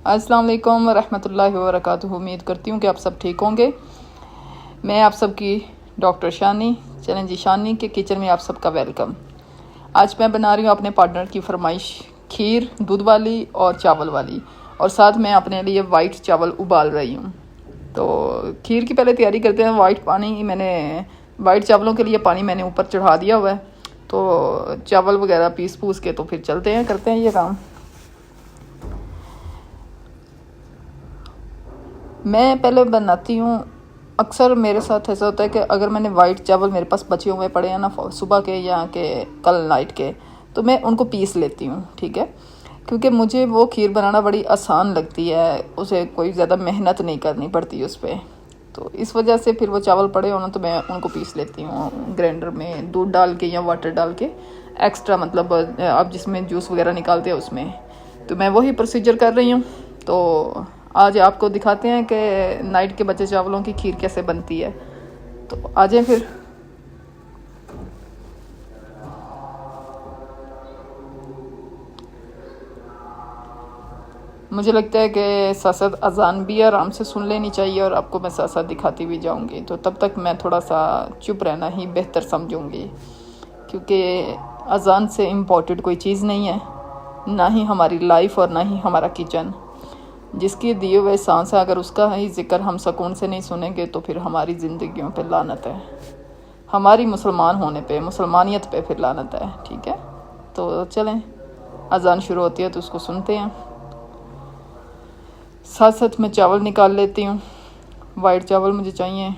अस्सलाम वालेकुम रहमतुल्लाहि व बरकातुहू। उम्मीद करती हूँ कि आप सब ठीक होंगे। मैं आप सबकी डॉक्टर शानी, चलें जी शानी के किचन में आप सबका वेलकम। आज मैं बना रही हूँ अपने पार्टनर की फरमाइश खीर, दूध वाली और चावल वाली, और साथ में अपने लिए वाइट चावल उबाल रही हूँ। तो खीर की पहले तैयारी करते हैं। वाइट चावलों के लिए पानी मैंने ऊपर चढ़ा दिया हुआ है, तो चावल वगैरह पीस पूस के तो फिर करते हैं ये काम। मैं पहले बनाती हूँ, अक्सर मेरे साथ ऐसा होता है कि अगर मैंने वाइट चावल मेरे पास बचे हुए पड़े हैं ना सुबह के या के कल नाइट के, तो मैं उनको पीस लेती हूँ, ठीक है, क्योंकि मुझे वो खीर बनाना बड़ी आसान लगती है, उसे कोई ज़्यादा मेहनत नहीं करनी पड़ती उस पर। तो इस वजह से फिर वो चावल पड़े हो ना तो मैं उनको पीस लेती हूँ ग्राइंडर में, दूध डाल के या वाटर डाल के एक्स्ट्रा, मतलब आप जिसमें जूस वगैरह निकालते हैं उसमें। तो मैं वही प्रोसीजर कर रही हूँ। तो आज आपको दिखाते हैं कि नाइट के बचे चावलों की खीर कैसे बनती है। तो आ जाएं फिर। मुझे लगता है कि साथ साथ अजान भी आराम से सुन लेनी चाहिए, और आपको मैं साथ साथ दिखाती भी जाऊंगी, तो तब तक मैं थोड़ा सा चुप रहना ही बेहतर समझूंगी, क्योंकि अजान से इम्पोर्टेंट कोई चीज़ नहीं है, ना ही हमारी लाइफ और ना ही हमारा किचन। जिसकी दिए हुए सांस है, अगर उसका ही जिक्र हम सुकून से नहीं सुनेंगे तो फिर हमारी ज़िंदगियों पे लानत है, हमारी मुसलमान होने पे, मुसलमानियत पे फिर लानत है, ठीक है। तो चलें, अजान शुरू होती है तो उसको सुनते हैं। साथ साथ मैं चावल निकाल लेती हूँ। वाइट चावल मुझे चाहिए।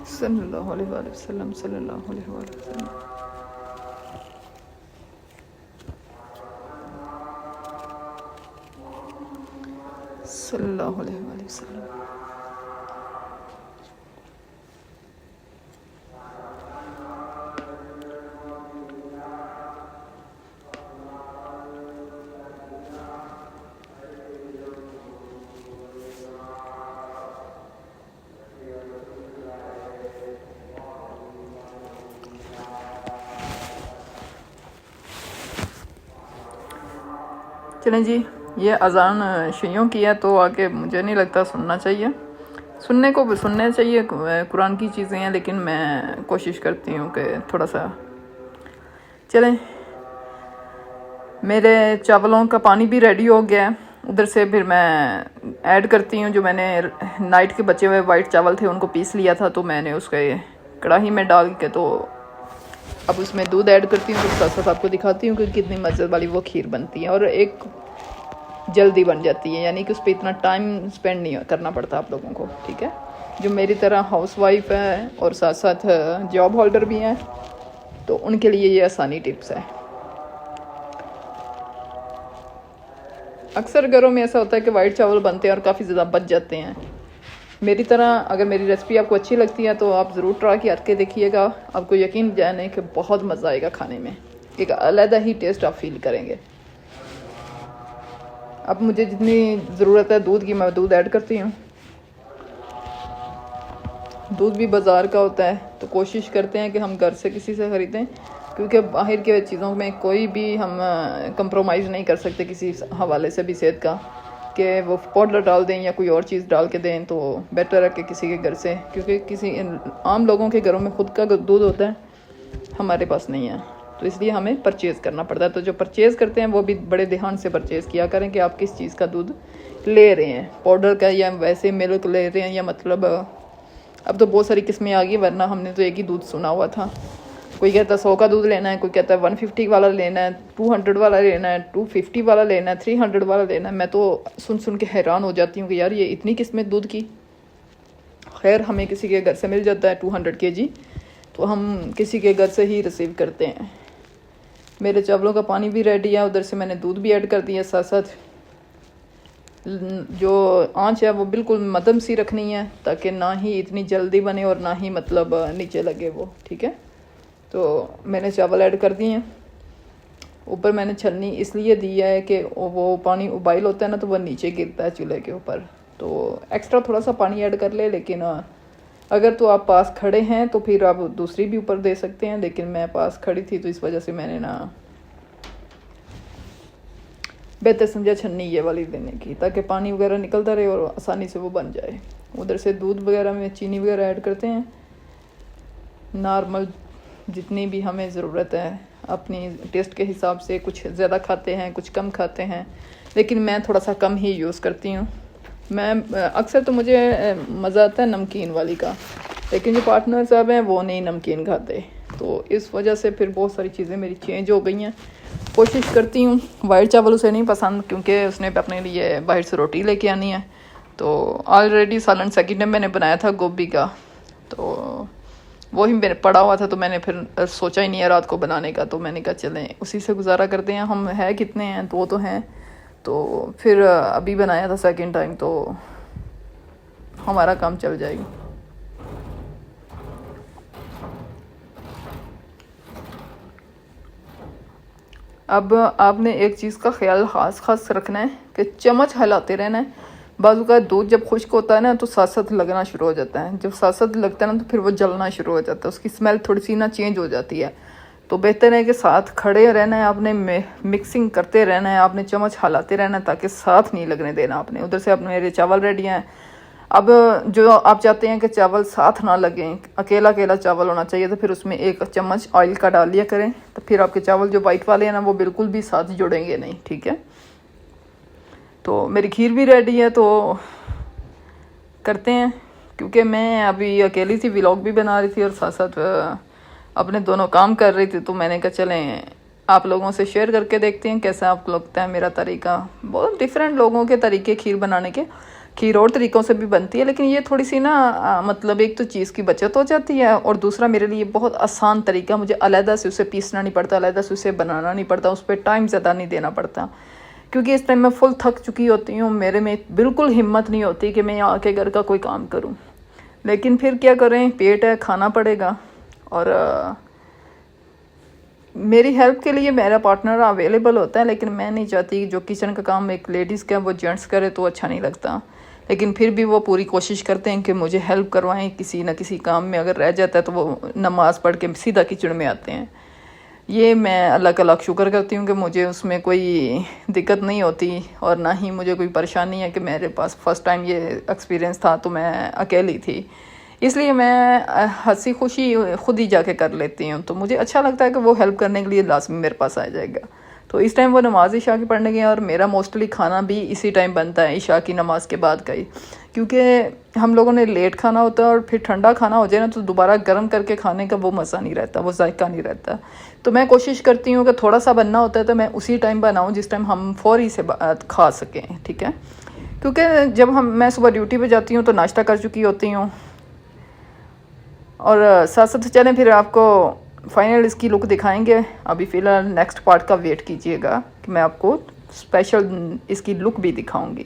सल्लल्लाहु अलैहि वसल्लम, सल्लल्लाहु अलैहि वसल्लम। सल्लल्लाहु अलैहि वसल्लम। चलें जी, ये अज़ान शियों की है, तो आगे मुझे नहीं लगता सुनना चाहिए। सुनने चाहिए, कुरान की चीज़ें हैं, लेकिन मैं कोशिश करती हूँ कि थोड़ा सा चलें। मेरे चावलों का पानी भी रेडी हो गया है। उधर से फिर मैं ऐड करती हूँ जो मैंने नाइट के बचे हुए वाइट चावल थे, उनको पीस लिया था, तो मैंने उसके कढ़ाई में डाल के तो अब उसमें दूध ऐड करती हूँ। तो साथ साथ आपको दिखाती हूँ कि कितनी मज़े वाली वो खीर बनती है, और एक जल्दी बन जाती है, यानी कि उस पर इतना टाइम स्पेंड नहीं करना पड़ता आप लोगों को, ठीक है। जो मेरी तरह हाउसवाइफ है और साथ साथ जॉब होल्डर भी हैं, तो उनके लिए ये आसानी टिप्स है। अक्सर घरों में ऐसा होता है कि वाइट चावल बनते हैं और काफ़ी ज़्यादा बच जाते हैं। मेरी तरह अगर मेरी रेसिपी आपको अच्छी लगती है तो आप ज़रूर ट्राई करके देखिएगा। आपको यकीन जाने कि बहुत मज़ा आएगा खाने में, एक अलग ही टेस्ट आप फील करेंगे। अब मुझे जितनी ज़रूरत है दूध की, मैं दूध ऐड करती हूँ। दूध भी बाज़ार का होता है, तो कोशिश करते हैं कि हम घर से किसी से ख़रीदें, क्योंकि बाहर के चीज़ों में कोई भी हम कंप्रोमाइज़ नहीं कर सकते किसी हवाले से भी सेहत का, कि वो पाउडर डाल दें या कोई और चीज़ डाल के दें। तो बेटर है कि किसी के घर से, क्योंकि किसी आम लोगों के घरों में खुद का दूध होता है, हमारे पास नहीं है, तो इसलिए हमें परचेज़ करना पड़ता है। तो जो परचेज़ करते हैं वो भी बड़े ध्यान से परचेज़ किया करें कि आप किस चीज़ का दूध ले रहे हैं, पाउडर का या वैसे मिल्क ले रहे हैं, या मतलब अब तो बहुत सारी किस्में आ गई, वरना हमने तो एक ही दूध सुना हुआ था। कोई कहता है 100 का दूध लेना है, कोई कहता है 150 वाला लेना है, 200 वाला लेना है, 250 वाला लेना है, 300 वाला लेना है। मैं तो सुन सुन के हैरान हो जाती हूँ कि यार ये इतनी किस्में दूध की। खैर हमें किसी के घर से मिल जाता है 200 kg, तो हम किसी के घर से ही रिसीव करते हैं। मेरे चावलों का पानी भी रेडी है, उधर से मैंने दूध भी ऐड कर दिया। साथ साथ जो आंच है वो बिल्कुल मध्यम सी रखनी है, ताकि ना ही इतनी जल्दी बने और ना ही मतलब नीचे लगे वो। ठीक है, तो मैंने चावल ऐड कर दिए हैं। ऊपर मैंने छलनी इसलिए दी है कि वो पानी उबाइल होता है ना, तो वो नीचे गिरता है चूल्हे के ऊपर, तो एक्स्ट्रा थोड़ा सा पानी ऐड कर ले। लेकिन अगर तो आप पास खड़े हैं तो फिर आप दूसरी भी ऊपर दे सकते हैं, लेकिन मैं पास खड़ी थी तो इस वजह से मैंने ना बेहतर समझा छन्नी ये वाली देने की, ताकि पानी वगैरह निकलता रहे और आसानी से वो बन जाए। उधर से दूध वगैरह में चीनी वगैरह ऐड करते हैं, नॉर्मल जितनी भी हमें ज़रूरत है अपनी टेस्ट के हिसाब से। कुछ ज़्यादा खाते हैं, कुछ कम खाते हैं, लेकिन मैं थोड़ा सा कम ही यूज़ करती हूँ। मैं अक्सर तो मुझे मज़ा आता है नमकीन वाली का, लेकिन जो पार्टनर साहब हैं वो नहीं नमकीन खाते, तो इस वजह से फिर बहुत सारी चीज़ें मेरी चेंज हो गई हैं। कोशिश करती हूँ, वाइट चावल उसे नहीं पसंद क्योंकि उसने अपने लिए बाहर से रोटी लेके आनी है। तो ऑलरेडी सालन सेकंड टाइम मैंने बनाया था गोभी का, तो वही मेरे पड़ा हुआ था, तो मैंने फिर सोचा ही नहीं है रात को बनाने का, तो मैंने कहा चलें उसी से गुजारा करते हैं। हम है कितने हैं, दो तो हैं, तो फिर अभी बनाया था सेकंड टाइम, तो हमारा काम चल जाएगा। अब आपने एक चीज़ का ख्याल खास रखना है कि चम्मच हिलाते रहना है। बाजू का दूध जब खुश्क होता है ना, तो साथ साथ लगना शुरू हो जाता है। जब साथ साथ लगता है ना, तो फिर वो जलना शुरू हो जाता है, उसकी स्मेल थोड़ी सी ना चेंज हो जाती है। तो बेहतर है कि साथ खड़े रहना है आपने, मिक्सिंग करते रहना है आपने, चम्मच हिलाते रहना है ताकि साथ नहीं लगने देना आपने। उधर से अपने मेरे चावल रेडी हैं। अब जो आप चाहते हैं कि चावल साथ ना लगें, अकेला अकेला चावल होना चाहिए, तो फिर उसमें 1 चम्मच ऑयल का डाल लिया करें, तो फिर आपके चावल जो वाइट वाले हैं ना वो बिल्कुल भी साथ जुड़ेंगे नहीं। ठीक है, तो मेरी खीर भी रेडी है, तो करते हैं। क्योंकि मैं अभी अकेली थी, व्लॉग भी बना रही थी और साथ साथ अपने दोनों काम कर रही थी, तो मैंने कहा चलें आप लोगों से शेयर करके देखते हैं कैसा आपको लगता है मेरा तरीका। बहुत डिफरेंट लोगों के तरीके खीर बनाने के, खीर और तरीक़ों से भी बनती है, लेकिन ये थोड़ी सी ना मतलब एक तो चीज़ की बचत हो जाती है, और दूसरा मेरे लिए बहुत आसान तरीका, मुझे अलहदा से उसे पीसना नहीं पड़ता, अलहदा से उसे बनाना नहीं पड़ता, उस पर टाइम ज़्यादा नहीं देना पड़ता। क्योंकि इस टाइम मैं फुल थक चुकी होती हूँ, मेरे में बिल्कुल हिम्मत नहीं होती कि मैं आके घर का कोई काम करूँ, लेकिन फिर क्या करें, पेट है, खाना पड़ेगा। और मेरी हेल्प के लिए मेरा पार्टनर अवेलेबल होता है, लेकिन मैं नहीं चाहती कि जो किचन का काम एक लेडीज़ का वो जेंट्स करे, तो अच्छा नहीं लगता। लेकिन फिर भी वो पूरी कोशिश करते हैं कि मुझे हेल्प करवाएं किसी न किसी काम में। अगर रह जाता है तो वो नमाज़ पढ़ के सीधा किचन में आते हैं। ये मैं अल्लाह का लाख शुक्र करती हूँ कि मुझे उसमें कोई दिक्कत नहीं होती, और ना ही मुझे कोई परेशानी है कि मेरे पास फ़र्स्ट टाइम ये एक्सपीरियंस था तो मैं अकेली थी, इसलिए मैं हंसी खुशी खुद ही जाके कर लेती हूँ। तो मुझे अच्छा लगता है कि वो हेल्प करने के लिए लाजमी मेरे पास आ जाएगा। तो इस टाइम वो नमाज इशा की पढ़ने गए, और मेरा मोस्टली खाना भी इसी टाइम बनता है, इशा की नमाज के बाद का ही, क्योंकि हम लोगों ने लेट खाना होता है, और फिर ठंडा खाना हो जाए ना तो दोबारा गर्म करके खाने का वो मज़ा नहीं रहता, वो जायका नहीं रहता। तो मैं कोशिश करती हूँ कि थोड़ा सा बनना होता है तो मैं उसी टाइम बनाऊँ जिस टाइम हम फौरी से खा सकें। ठीक है, क्योंकि जब मैं सुबह ड्यूटी पर जाती हूँ तो नाश्ता कर चुकी होती हूँ, और साथ साथ चलें फिर आपको फाइनल इसकी लुक दिखाएंगे। अभी फ़िलहाल नेक्स्ट पार्ट का वेट कीजिएगा कि मैं आपको स्पेशल इसकी लुक भी दिखाऊंगी।